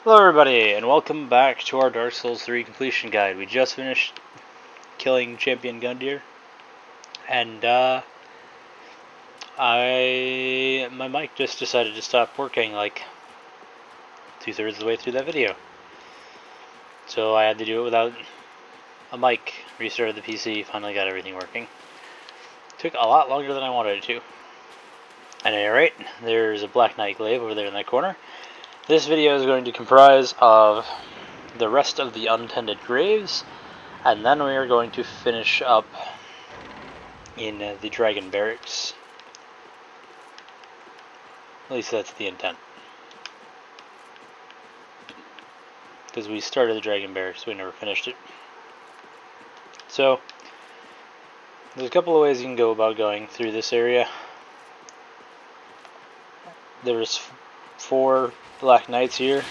Hello everybody, and welcome back to our Dark Souls 3 completion guide. We just finished killing Champion Gundyr, and my mic just decided to stop working like 2/3 of the way through that video. So I had to do it without a mic, restarted the PC, finally got everything working. Took a lot longer than I wanted it to. At any rate, there's a Black Knight glaive over there in that corner. This video is going to comprise of the rest of the untended graves, and then we are going to finish up in the Dragon Barracks. At least that's the intent. Because we started the Dragon Barracks, we never finished it. So, there's a couple of ways you can go about going through this area. There's 4 Black Knights here.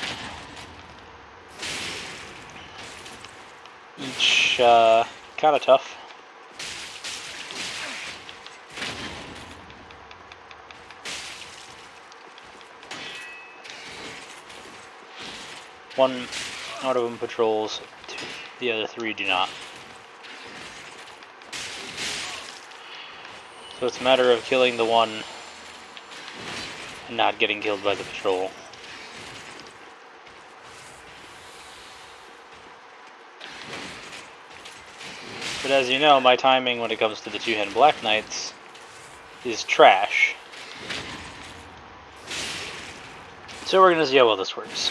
Each kind of tough. One out of them patrols, the other 3 do not. So it's a matter of killing the one and not getting killed by the patrol. But as you know, my timing when it comes to the 2-hand Black Knights is trash. So we're going to see how well this works.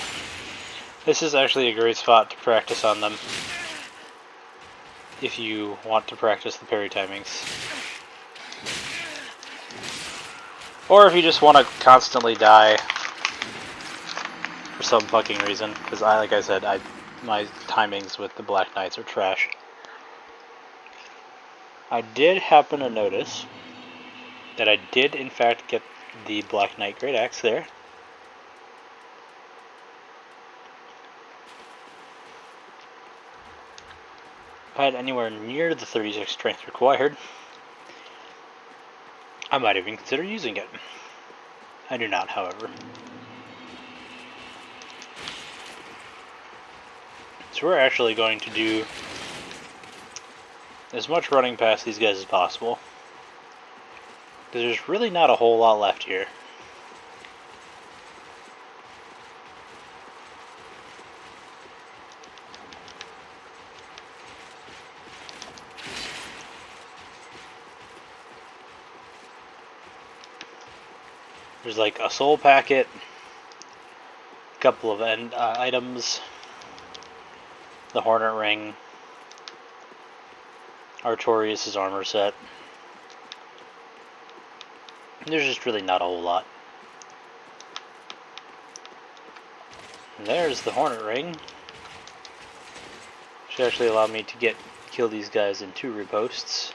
This is actually a great spot to practice on them if you want to practice the parry timings. Or if you just want to constantly die for some fucking reason, because like I said, my timings with the Black Knights are trash. I did happen to notice that I did in fact get the Black Knight Great Axe there. If I had anywhere near the 36 strength required, I might even consider using it. I do not, however. So we're actually going to do as much running past these guys as possible, because there's really not a whole lot left here. There's like a soul packet, a couple of items, the Hornet Ring, Artorias' armor set. There's just really not a whole lot. And there's the Hornet Ring, which actually allowed me to kill these guys in 2 riposts.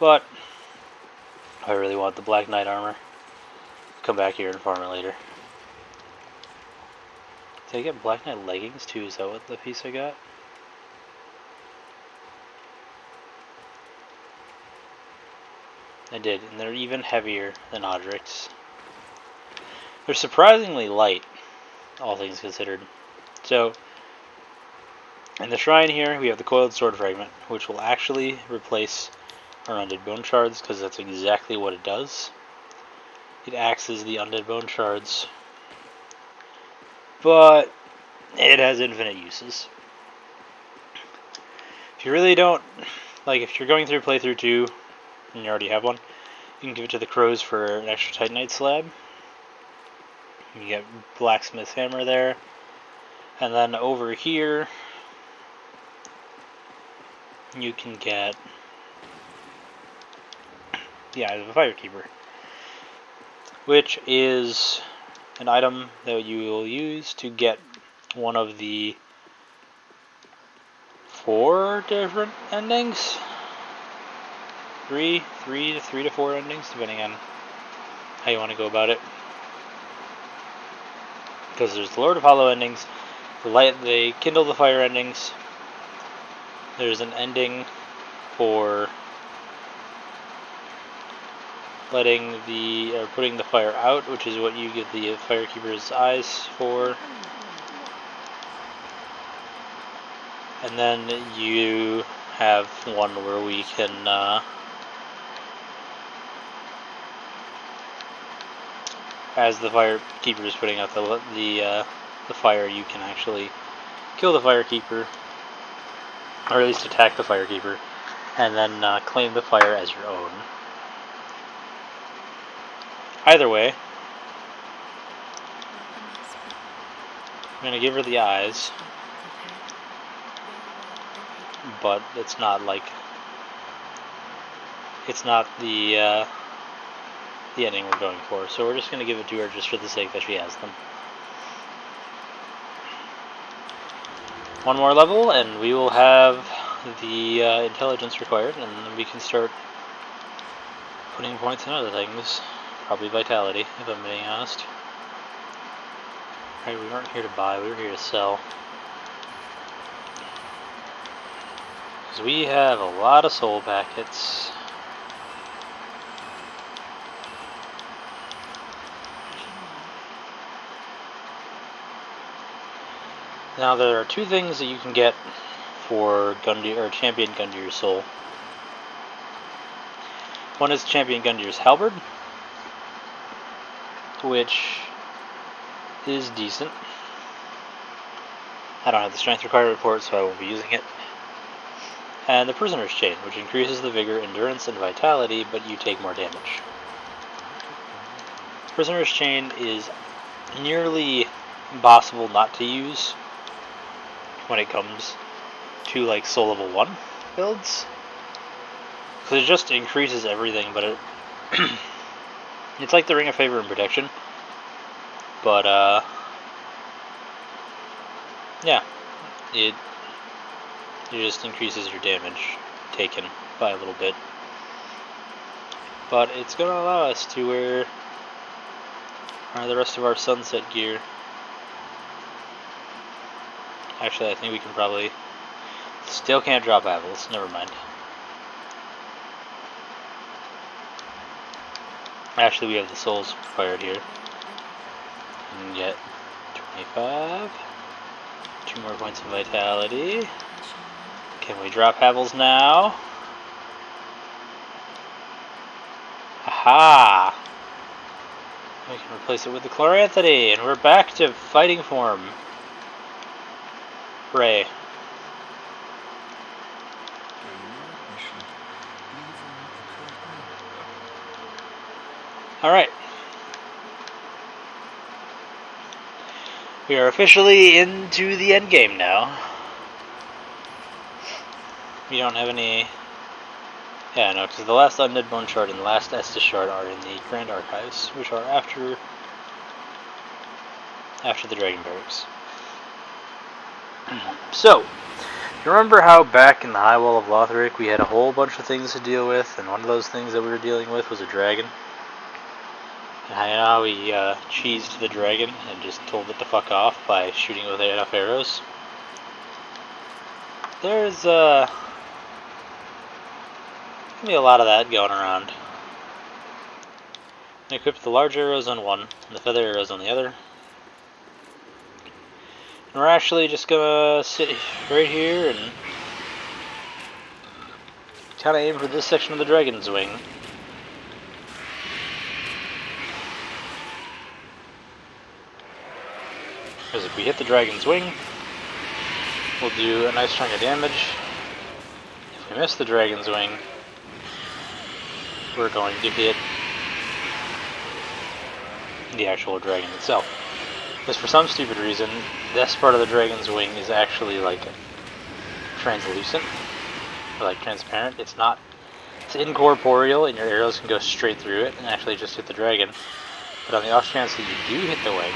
But I really want the Black Knight armor. Come back here and farm it later. Did I get Black Knight leggings too? Is that what the piece I got? I did, and they're even heavier than Odric's. They're surprisingly light, all things considered. So, in the shrine here, we have the Coiled Sword Fragment, which will actually replace our Undead Bone Shards, because that's exactly what it does. It axes the Undead Bone Shards, but it has infinite uses. If you really don't, like if you're going through playthrough 2, and you already have one, you can give it to the crows for an extra Titanite slab. You get Blacksmith's Hammer there, and then over here, you can get the Eyes of a Firekeeper, which is an item that you will use to get one of the 4 different endings. 3 to 4 endings, depending on how you want to go about it. Because there's the Lord of Hollow endings, the Kindle the Fire endings. There's an ending for putting the fire out, which is what you give the firekeeper's eyes for. And then you have one where we can as the firekeeper is putting out the fire, you can actually kill the firekeeper, or at least attack the firekeeper, and then claim the fire as your own. Either way, I'm going to give her the eyes, but it's not the ending we're going for, so we're just going to give it to her just for the sake that she has them. One more level and we will have the intelligence required, and then we can start putting points in other things. Probably vitality, if I'm being honest. Right, we weren't here to buy, we were here to sell. Because we have a lot of soul packets. Now there are two things that you can get for Champion Gundyr's soul. One is Champion Gundyr's halberd, which is decent. I don't have the strength required report, so I won't be using it. And the Prisoner's Chain, which increases the vigor, endurance, and vitality, but you take more damage. Prisoner's Chain is nearly impossible not to use when it comes to like soul level 1 builds, because it just increases everything, but it it's like the Ring of Favor and Protection, but yeah, it just increases your damage taken by a little bit, but it's going to allow us to wear the rest of our sunset gear. Actually, I think we can probably... Still can't drop apples, never mind. Actually, we have the souls required here. We can get 25. 2 more points of vitality. Can we drop apples now? Aha! We can replace it with the Chloranthony, and we're back to fighting form. Hooray. Alright. We are officially into the end game now. We don't have any... Yeah, no, because the last Undead Bone Shard and the last Estus Shard are in the Grand Archives, which are after the Dragon Barracks. So, you remember how back in the High Wall of Lothric we had a whole bunch of things to deal with, and one of those things that we were dealing with was a dragon? And how we cheesed the dragon and just told it to fuck off by shooting with enough arrows? There's gonna be a lot of that going around. I equipped the large arrows on one, and the feather arrows on the other. And we're actually just gonna sit right here and kind of aim for this section of the dragon's wing. Because if we hit the dragon's wing, we'll do a nice chunk of damage. If we miss the dragon's wing, we're going to hit the actual dragon itself. Because for some stupid reason, this part of the dragon's wing is actually like translucent, or like transparent. It's not. It's incorporeal, and your arrows can go straight through it and actually just hit the dragon. But on the off chance that you do hit the wing,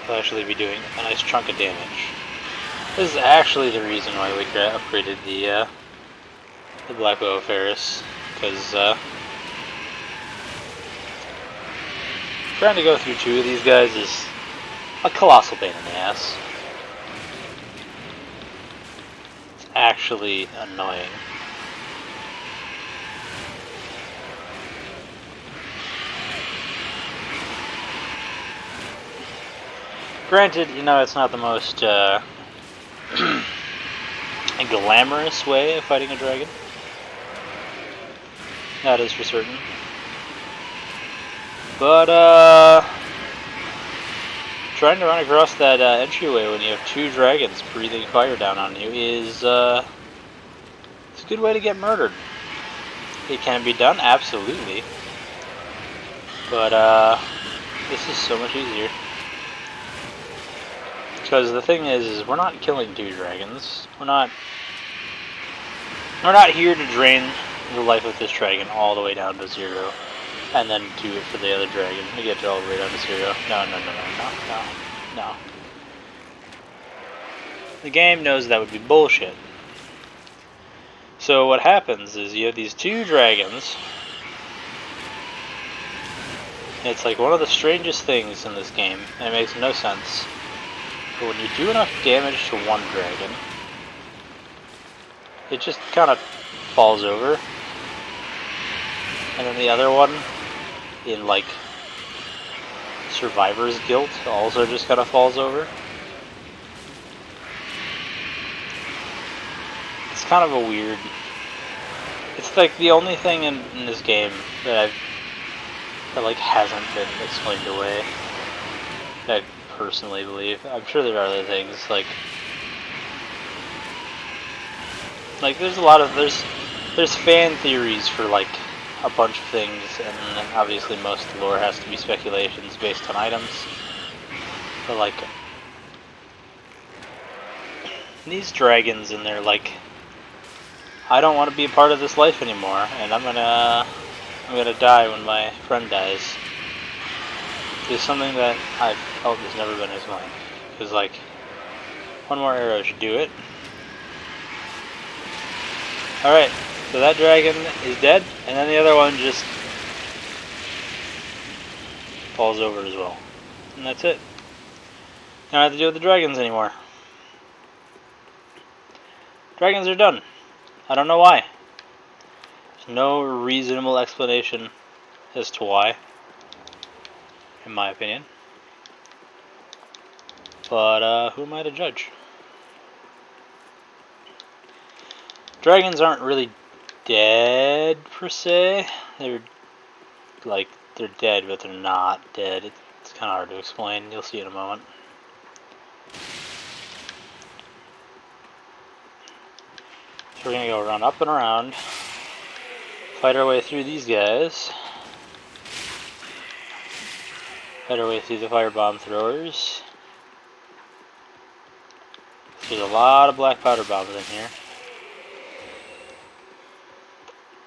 you'll actually be doing a nice chunk of damage. This is actually the reason why we upgraded the Black Bow of Ferris, because trying to go through 2 of these guys is a colossal pain in the ass. It's actually annoying. Granted, you know, it's not the most glamorous way of fighting a dragon. That is for certain. But, trying to run across that entryway when you have 2 dragons breathing fire down on you is, it's a good way to get murdered. It can be done, absolutely. But, this is so much easier. Because the thing is we're not killing 2 dragons. We're not here to drain the life of this dragon all the way down to 0, and then do it for the other dragon to get it all the way down to 0. No. The game knows that would be bullshit. So what happens is you have these 2 dragons. It's like one of the strangest things in this game, and it makes no sense. But when you do enough damage to one dragon, it just kind of falls over. And then the other one, in like survivor's guilt, also just kind of falls over. It's kind of a weird... It's like the only thing in this game that like hasn't been explained away. That I personally believe. I'm sure there are other things like there's a lot of there's fan theories for like a bunch of things, and then obviously most of the lore has to be speculations based on items. But like these dragons, and they're like, I don't want to be a part of this life anymore, and I'm gonna die when my friend dies. Is something that I've felt has never been explained. Because like, one more arrow should do it. Alright, so that dragon is dead, and then the other one just falls over as well. And that's it. I don't have to deal with the dragons anymore. Dragons are done. I don't know why. There's no reasonable explanation as to why, in my opinion. But who am I to judge? Dragons aren't really dead per se. They're dead, but they're not dead. It's kind of hard to explain. You'll see in a moment. So we're gonna go run up and around, fight our way through these guys, fight our way through the firebomb throwers. There's a lot of black powder bombs in here.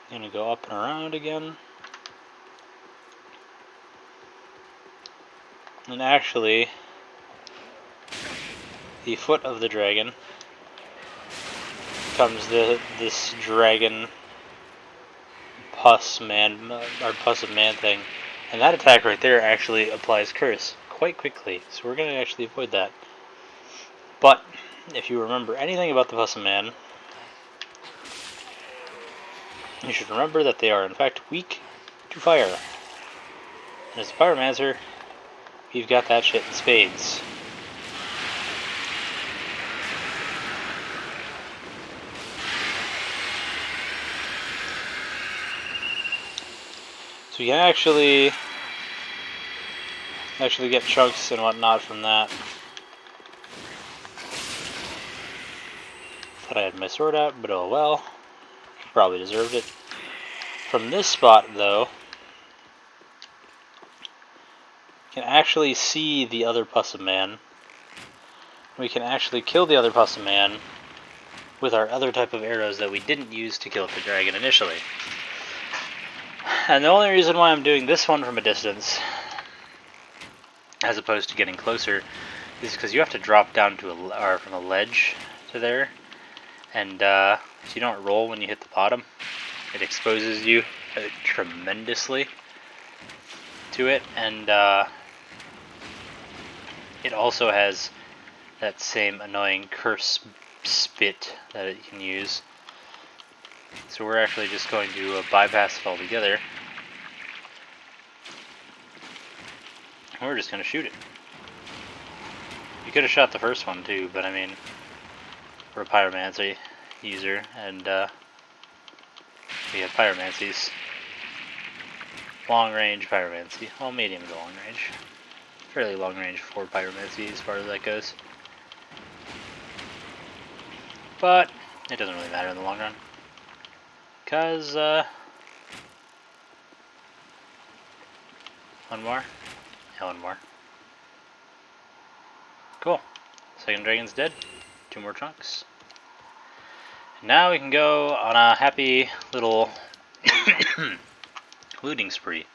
Gonna go up and around again. And actually, the foot of the dragon comes this dragon possum man thing, and that attack right there actually applies curse quite quickly. So we're gonna actually avoid that. But if you remember anything about the possum man, you should remember that they are in fact weak to fire. And as a Pyromancer, you've got that shit in spades. So you can actually get chunks and whatnot from that. Thought I had my sword out, but oh well. Probably deserved it. From this spot, though, you can actually see the other possum man. We can actually kill the other possum man with our other type of arrows that we didn't use to kill the dragon initially. And the only reason why I'm doing this one from a distance, as opposed to getting closer, is because you have to drop down to from a ledge to there, and so you don't roll when you hit the bottom. It exposes you tremendously to it, and it also has that same annoying curse spit that it can use. So we're actually just going to bypass it altogether. We're just going to shoot it. You could have shot the first one too, but I mean, we're a Pyromancer user, and we have Pyromancies. Long range Pyromancy. Well, medium to long range. Fairly long range for Pyromancy as far as that goes. But it doesn't really matter in the long run. Because, one more? Yeah, one more. Cool. Second dragon's dead. 2 more chunks. Now we can go on a happy little looting spree.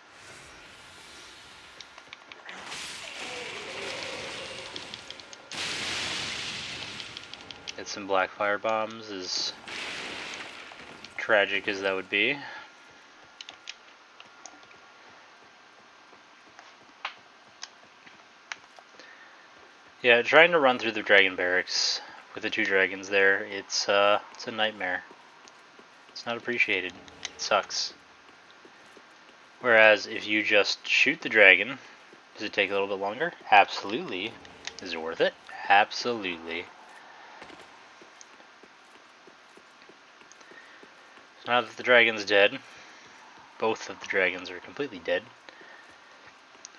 Get some black fire bombs, as tragic as that would be. Yeah, trying to run through the dragon barracks with the 2 dragons there, it's a nightmare. It's not appreciated. It sucks. Whereas if you just shoot the dragon, does it take a little bit longer? Absolutely. Is it worth it? Absolutely. So now that the dragon's dead, both of the dragons are completely dead,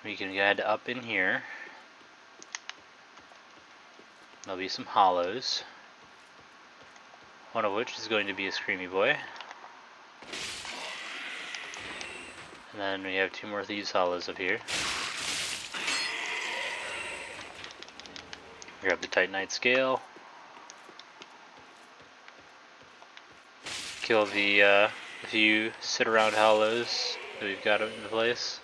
we can head up in here. There'll be some hollows, one of which is going to be a screamy boy. And then we have 2 more thieves hollows up here. Grab the Titanite scale. Kill the few sit around hollows that we've got in the place.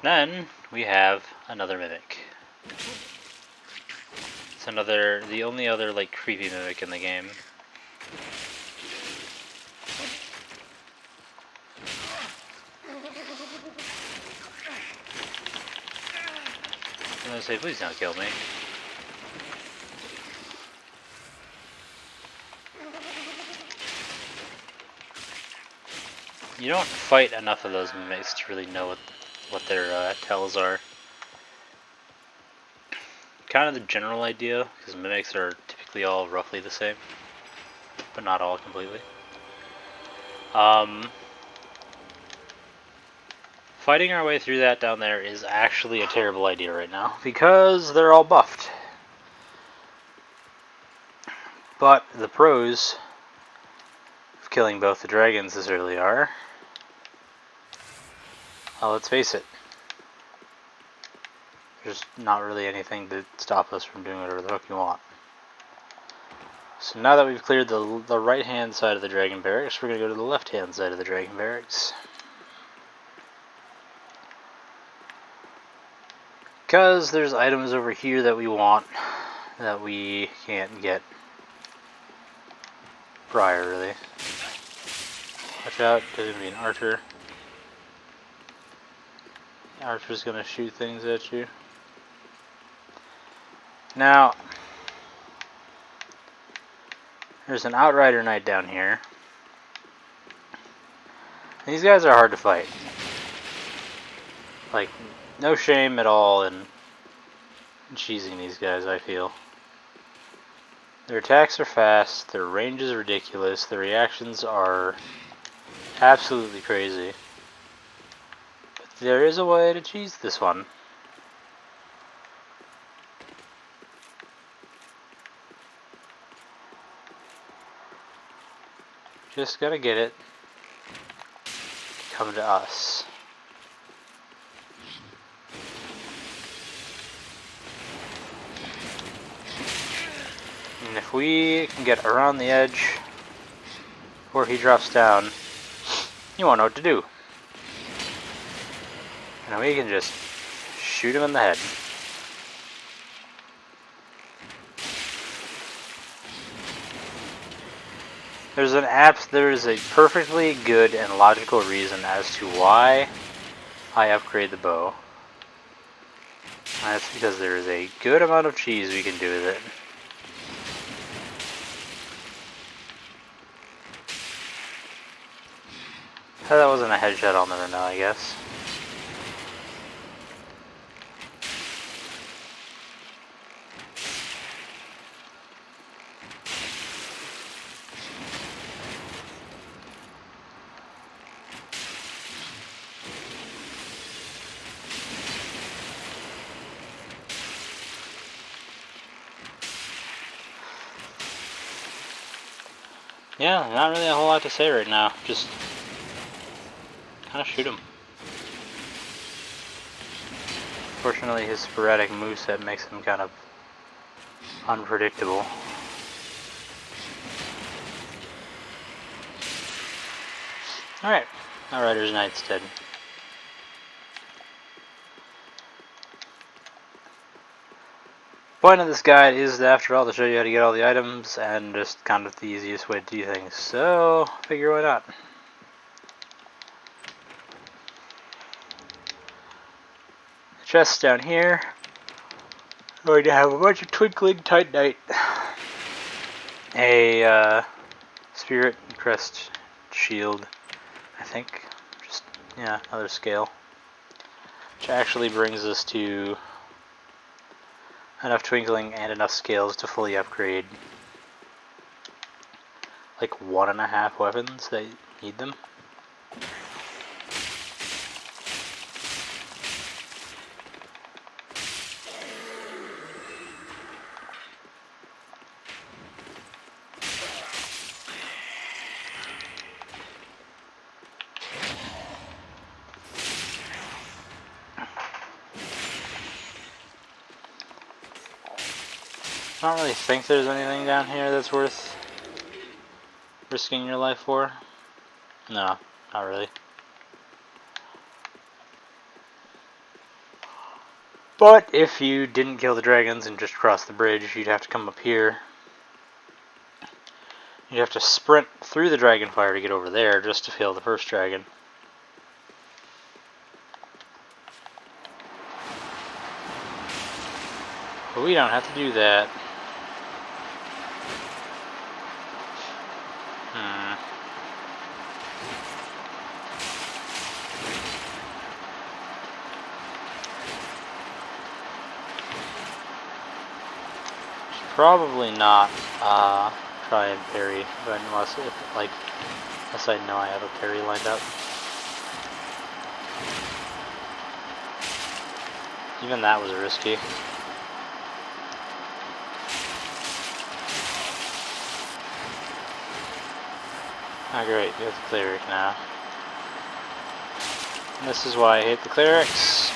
Then we have another mimic. It's the only other like creepy mimic in the game. I'm gonna say, please don't kill me. You don't fight enough of those mimics to really know what their tells are. Kind of the general idea, because mimics are typically all roughly the same, but not all completely. Fighting our way through that down there is actually a terrible idea right now, because they're all buffed. But the pros of killing both the dragons as early are, well, let's face it, there's not really anything to stop us from doing whatever the fuck you want. So now that we've cleared the right hand side of the dragon barracks, we're going to go to the left hand side of the dragon barracks. Because there's items over here that we want that we can't get prior, really. Watch out, there's going to be an archer. The archer's going to shoot things at you. Now, there's an outrider knight down here. These guys are hard to fight. Like, no shame at all in cheesing these guys, I feel. Their attacks are fast, their range is ridiculous, their reactions are absolutely crazy. But there is a way to cheese this one. Just gotta get it to come to us. And if we can get around the edge before he drops down, you won't know what to do. And we can just shoot him in the head. There is a perfectly good and logical reason as to why I upgrade the bow. And that's because there is a good amount of cheese we can do with it. That wasn't a headshot, I'll never know, I guess. Yeah, not really a whole lot to say right now. Just kind of shoot him. Fortunately, his sporadic moveset makes him kind of unpredictable. Alright, Outrider's Knight's dead. Point of this guide is, after all, to show you how to get all the items, and just kind of the easiest way to do things. So, figure why not. The chest down here. We're going to have a bunch of twinkling titanite. A spirit crest shield, I think. Just, yeah, another scale. Which actually brings us to enough twinkling and enough scales to fully upgrade like 1.5 weapons that need them. I don't really think there's anything down here that's worth risking your life for. No, not really. But if you didn't kill the dragons and just cross the bridge, you'd have to come up here. You'd have to sprint through the dragon fire to get over there just to kill the first dragon. But we don't have to do that. Probably not try and parry, but unless I know I have a parry lined up. Even that was risky. Oh great, we have the cleric now. And this is why I hate the clerics.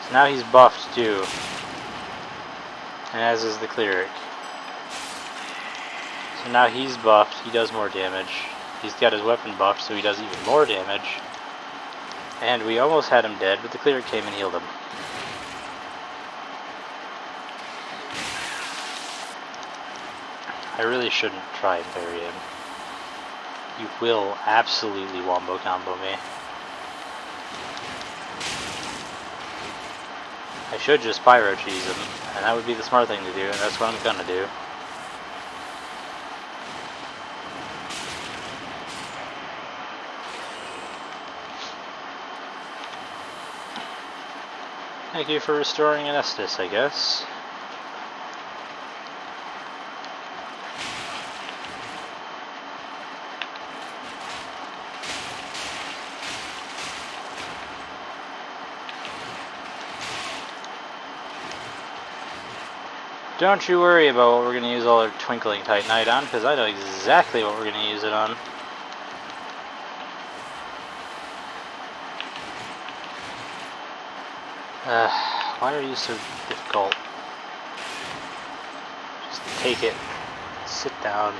So now he's buffed too. And as is the cleric. So now he's buffed, he does more damage. He's got his weapon buffed, so he does even more damage. And we almost had him dead, but the cleric came and healed him. I really shouldn't try and parry him. You will absolutely wombo combo me. I should just pyro cheese him, and that would be the smart thing to do, and that's what I'm gonna do. Thank you for restoring an Estus, I guess. Don't you worry about what we're going to use all our twinkling titanite on, because I know exactly what we're going to use it on. Why are you so difficult? Just take it. Sit down.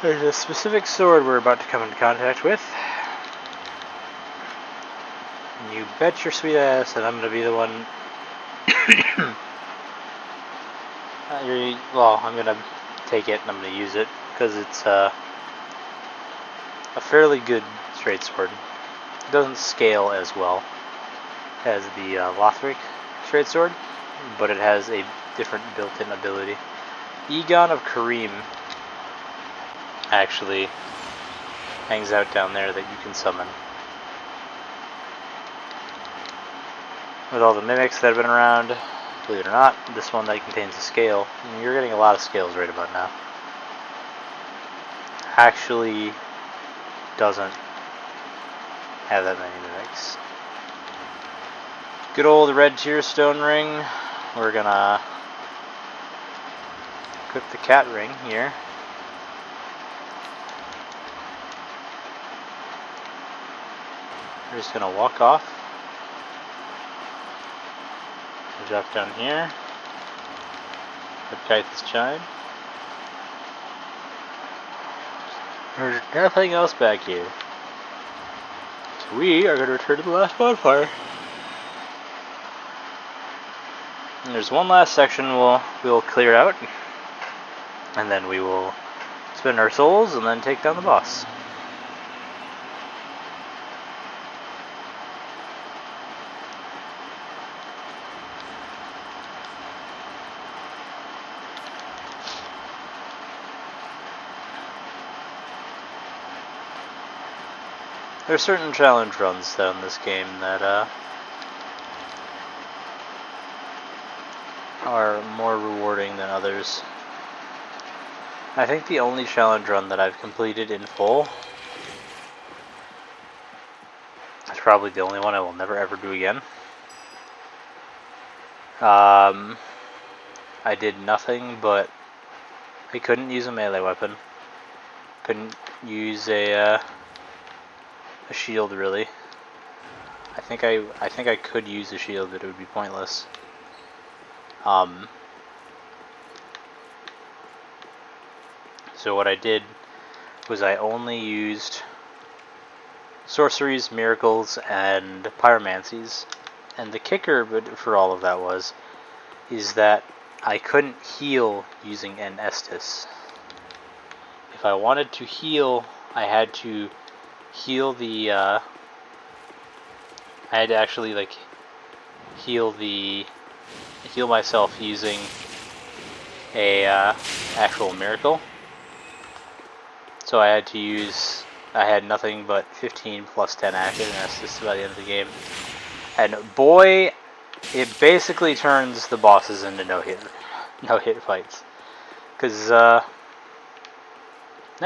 There's a specific sword we're about to come into contact with. And you bet your sweet ass that I'm going to be the one... well, I'm going to take it and I'm going to use it, because it's a fairly good straight sword. It doesn't scale as well as the Lothric straight sword, but it has a different built-in ability. Egon of Kareem actually hangs out down there that you can summon. With all the mimics that have been around, believe it or not, this one that contains a scale, and you're getting a lot of scales right about now, actually doesn't have that many mimics. Good old red tier stone ring. We're gonna equip the cat ring here. We're just gonna walk off. Drop down here. Kite this chime. There's nothing else back here. So we are going to return to the last bonfire. And there's one last section we'll clear out. And then we will spend our souls and then take down the boss. There are certain challenge runs though in this game that are more rewarding than others. I think the only challenge run that I've completed in full, it's probably the only one I will never ever do again. I did nothing but I couldn't use a melee weapon, couldn't use a shield really. I think I could use a shield, but it would be pointless. So what I did was I only used sorceries, miracles, and pyromancies. And the kicker for all of that is that I couldn't heal using an Estus. If I wanted to heal, I had to heal the I had to actually like heal myself using a actual miracle. So I had nothing but 15 plus 10 active, and that's just by the end of the game. And boy, it basically turns the bosses into no hit fights. Because 9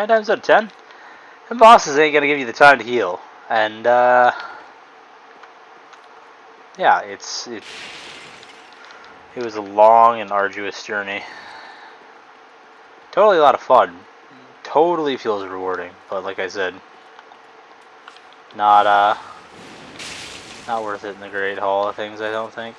times out of 10, the bosses ain't gonna give you the time to heal. And yeah, it was a long and arduous journey. Totally a lot of fun. Totally feels rewarding, but like I said, not worth it in the great haul of things, I don't think.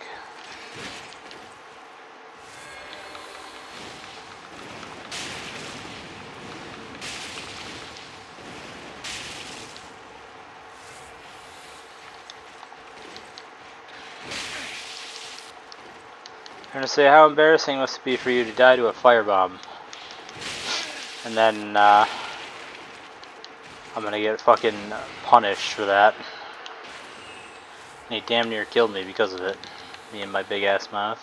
I'm gonna say how embarrassing it must be for you to die to a firebomb. And then, I'm gonna get fucking punished for that. And he damn near killed me because of it. Me and my big ass mouth.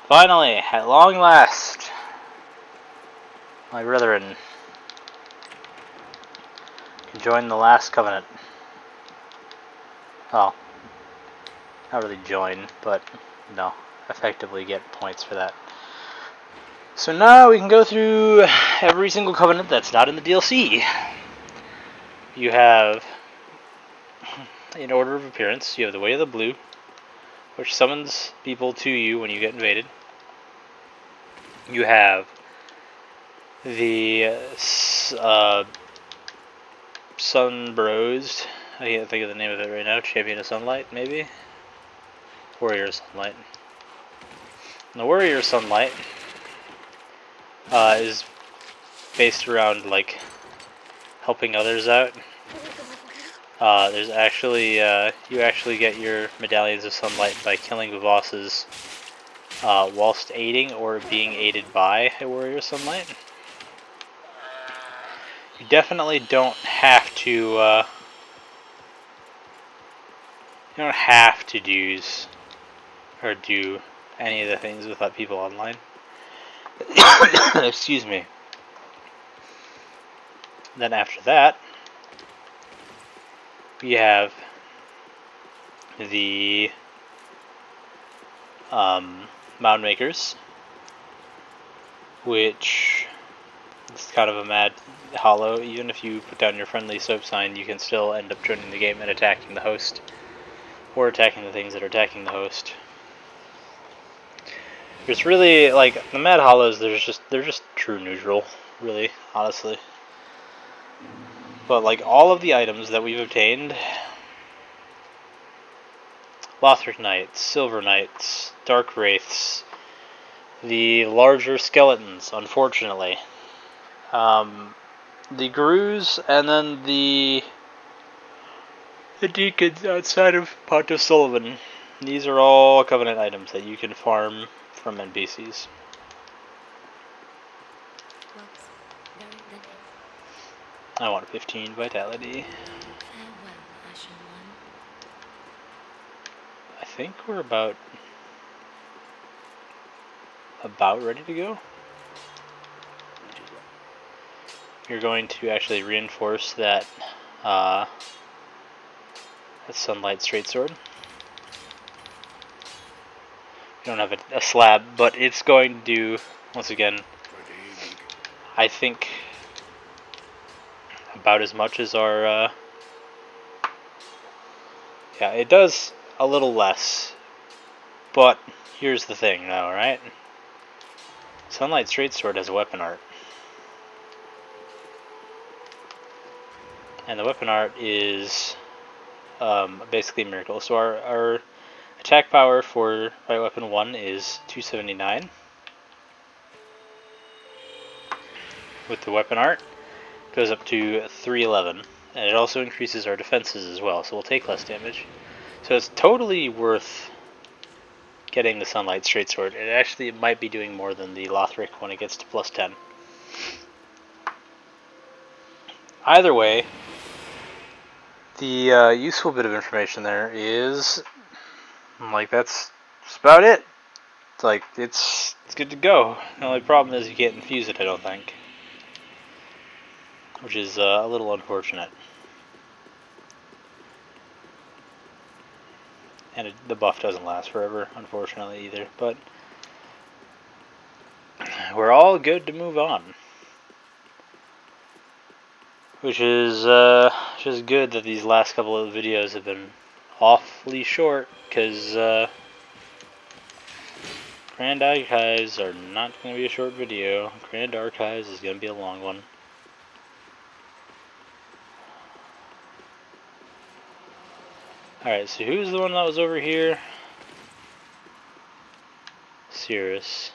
Finally, at long last, my brethren can join the last covenant. Well, not really join, but, no, effectively get points for that. So now we can go through every single covenant that's not in the DLC. You have, in order of appearance, you have the Way of the Blue, which summons people to you when you get invaded. You have the Sunbrosed, I can't think of the name of it right now, Champion of Sunlight, maybe? Warrior of Sunlight. And the Warrior of Sunlight is based around like helping others out. There's actually you actually get your medallions of sunlight by killing the bosses whilst aiding or being aided by a warrior of sunlight. You definitely don't have to use or do any of the things without people online. Excuse me. Then after that, we have the Mound Makers, which is kind of a hollow. Even if you put down your friendly soap sign, you can still end up joining the game and attacking the host, or attacking the things that are attacking the host. There's really, like, the Mad Hollows, they're just true neutral, really, honestly. But, like, all of the items that we've obtained, Lothric Knights, Silver Knights, Dark Wraiths, the larger skeletons, unfortunately, the Grus, and then the deacons outside of Pontiff Sullivan. These are all Covenant items that you can farm from NPCs. I want 15 vitality. I think we're about ready to go. You're going to actually reinforce that that Sunlight Straight Sword. You don't have a slab, but it's going to do, once again, I think about as much as our, yeah, it does a little less, but here's the thing now, right? Sunlight Straight Sword has a weapon art, and the weapon art is basically a miracle. So our attack power for Fight Weapon 1 is 279. With the weapon art, it goes up to 311. And it also increases our defenses as well, so we'll take less damage. So it's totally worth getting the Sunlight Straight Sword. It actually might be doing more than the Lothric when it gets to plus 10. Either way, the useful bit of information there is, like, that's about it. It's like, it's good to go. The only problem is you can't infuse it, I don't think. Which is a little unfortunate. And the buff doesn't last forever, unfortunately, either. But we're all good to move on. Which is just good that these last couple of videos have been awfully short, because Grand Archives are not going to be a short video. Grand Archives is going to be a long one. Alright, so who's the one that was over here? Cirrus.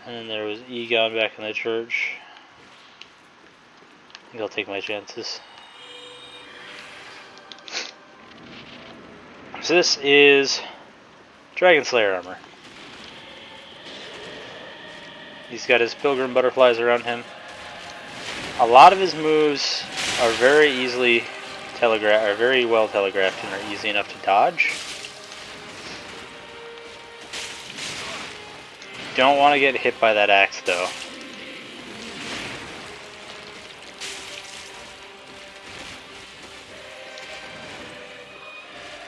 And then there was Egon back in the church. I think I'll take my chances. So this is Dragon Slayer armor. He's got his pilgrim butterflies around him. A lot of his moves are very easily are very well telegraphed and are easy enough to dodge. Don't want to get hit by that axe though.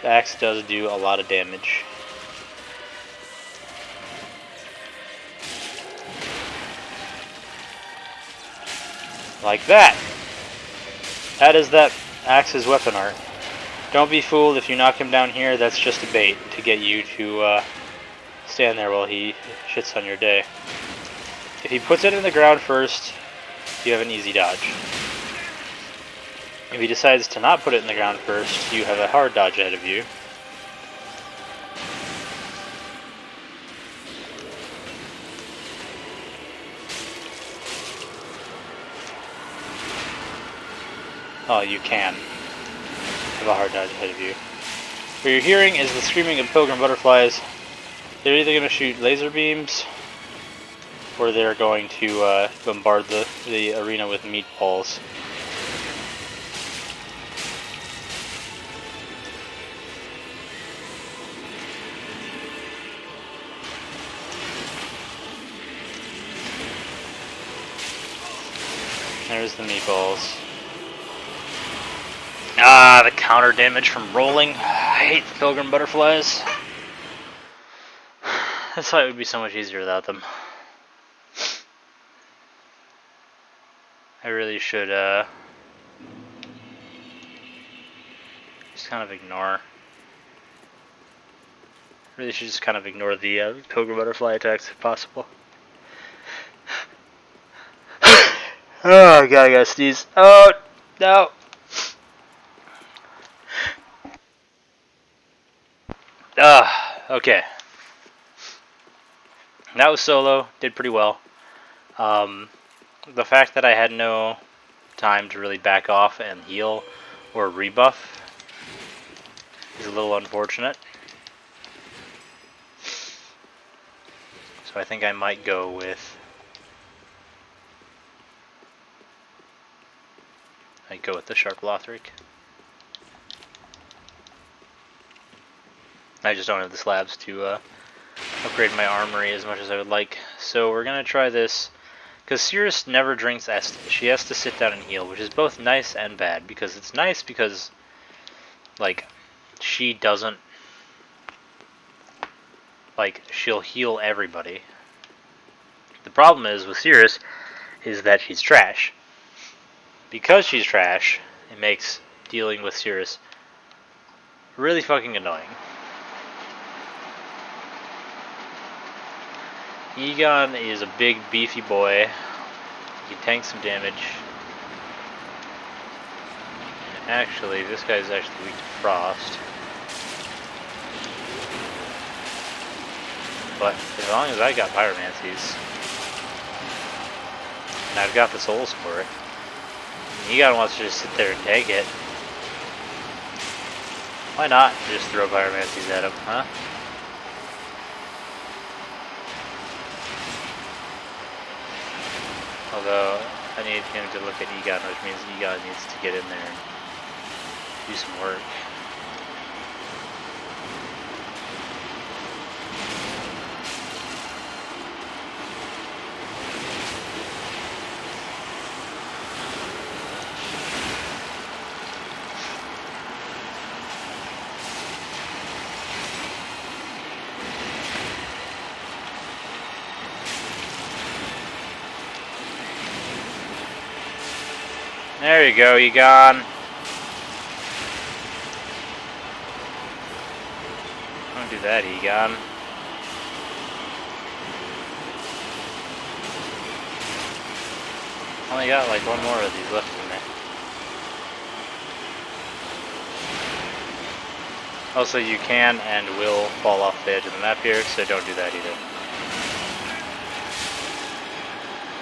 The axe does do a lot of damage. Like that! That is that axe's weapon art. Don't be fooled if you knock him down here, that's just a bait to get you to stand there while he shits on your day. If he puts it in the ground first, you have an easy dodge. If he decides to not put it in the ground first, you have a hard dodge ahead of you. Oh, you can have a hard dodge ahead of you. What you're hearing is the screaming of pilgrim butterflies. They're either going to shoot laser beams, or they're going to bombard the arena with meatballs. There's the meatballs. Ah, the counter damage from rolling. I hate the pilgrim butterflies. This fight would be so much easier without them. I really should just kind of ignore. Really should just kind of ignore the pilgrim butterfly attacks if possible. Oh god, I gotta sneeze. Oh no. Okay. That was solo. Did pretty well. The fact that I had no time to really back off and heal or rebuff is a little unfortunate. So I think I might go with... the Sharp Lothric. I just don't have the slabs to upgrade my armory as much as I would like. So we're going to try this, because Cirrus never drinks Estus. She has to sit down and heal, which is both nice and bad, because it's nice because, like, she doesn't, like, she'll heal everybody. The problem is with Cirrus is that she's trash. Because she's trash, it makes dealing with Cirrus really fucking annoying. Egon is a big, beefy boy. He can tank some damage. And actually, this guy's actually weak to frost. But as long as I got Pyromancies, and I've got the souls for it, Egon wants to just sit there and take it. Why not just throw Pyromancies at him, huh? Although, I need him to look at Egon, which means Egon needs to get in there and do some work. There you go, Egon. Don't do that, Egon. Only got like one more of these left in there. Also, you can and will fall off the edge of the map here, so don't do that either.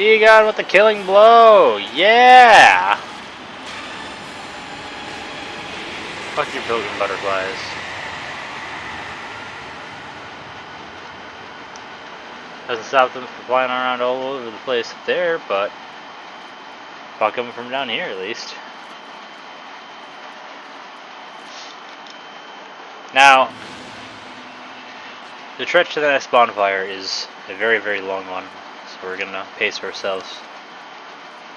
Egon with the killing blow! Yeah! Fuck your pilgrim butterflies. Doesn't stop them from flying around all over the place up there, but fuck them from down here at least. Now, the trek to the next bonfire is a very, very long one, so we're gonna pace ourselves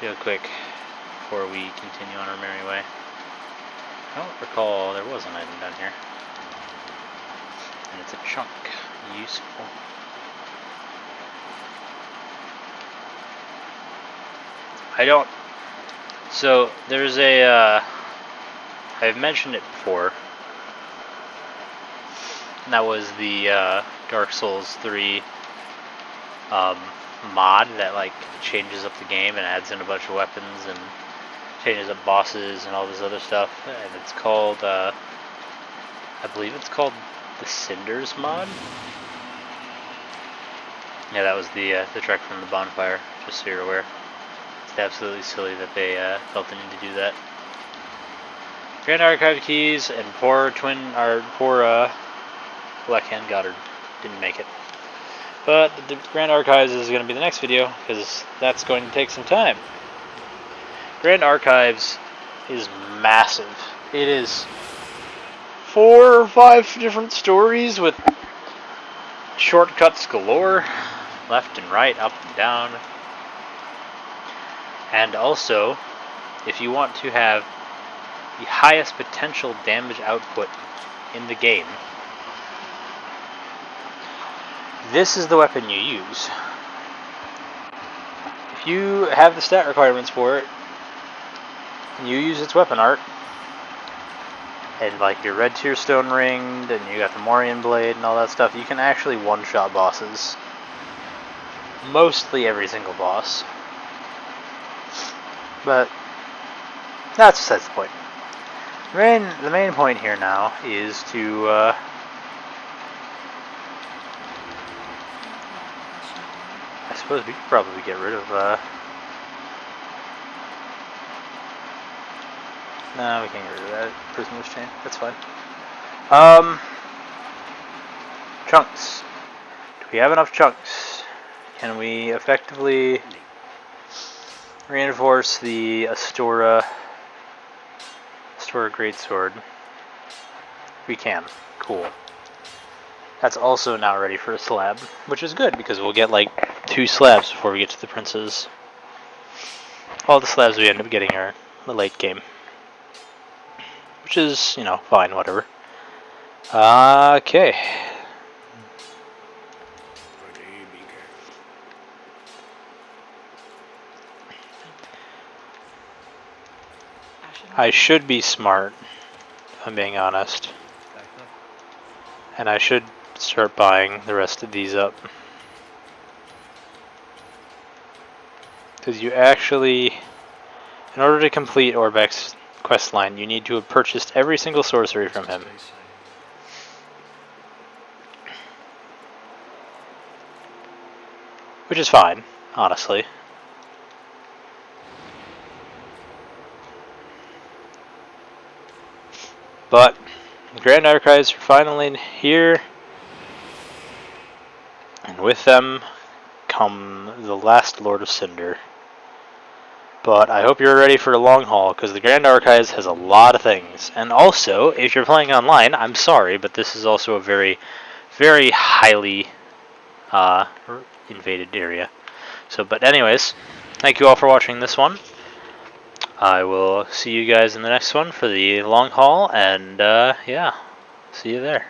real quick before we continue on our merry way. I don't recall there was an item down here, and it's a chunk. Useful. I don't. So there's a. I've mentioned it before. And that was the Dark Souls 3 mod that like changes up the game and adds in a bunch of weapons and changes up bosses and all this other stuff. And it's called, I believe it's called the Cinders mod. Yeah, that was the trek from the bonfire. Just so you're aware. It's absolutely silly that they felt the need to do that. Grand Archive keys and poor Black Hand Goddard didn't make it. But the Grand Archives is going to be the next video, because that's going to take some time. Grand Archives is massive. It is 4 or 5 different stories with shortcuts galore, left and right, up and down. And also, if you want to have the highest potential damage output in the game, this is the weapon you use. If if you have the stat requirements for it, and you use its weapon art, and like your red tier stone ringed, and you got the Morian blade and all that stuff, you can actually one-shot bosses. Mostly every single boss. But that's besides the point. The main point here now is to I suppose we could probably get rid of no, we can't get rid of that prisoner's chain. That's fine. Chunks. Do we have enough chunks? Can we effectively reinforce the Astora Greatsword? We can. Cool. That's also now ready for a slab, which is good because we'll get like 2 slabs before we get to the princes. All the slabs we end up getting are the late game, which is, you know, fine, whatever. Okay. I should be smart, if I'm being honest. And I should start buying the rest of these up. Because you actually, in order to complete Orbeck's quest line, you need to have purchased every single sorcery from him. Which is fine, honestly. But the Grand Archives are finally here, and with them come the last Lord of Cinder. But I hope you're ready for a long haul, because the Grand Archives has a lot of things. And also, if you're playing online, I'm sorry, but this is also a very, very highly invaded area. So, but anyways, thank you all for watching this one. I will see you guys in the next one for the long haul, and yeah, see you there.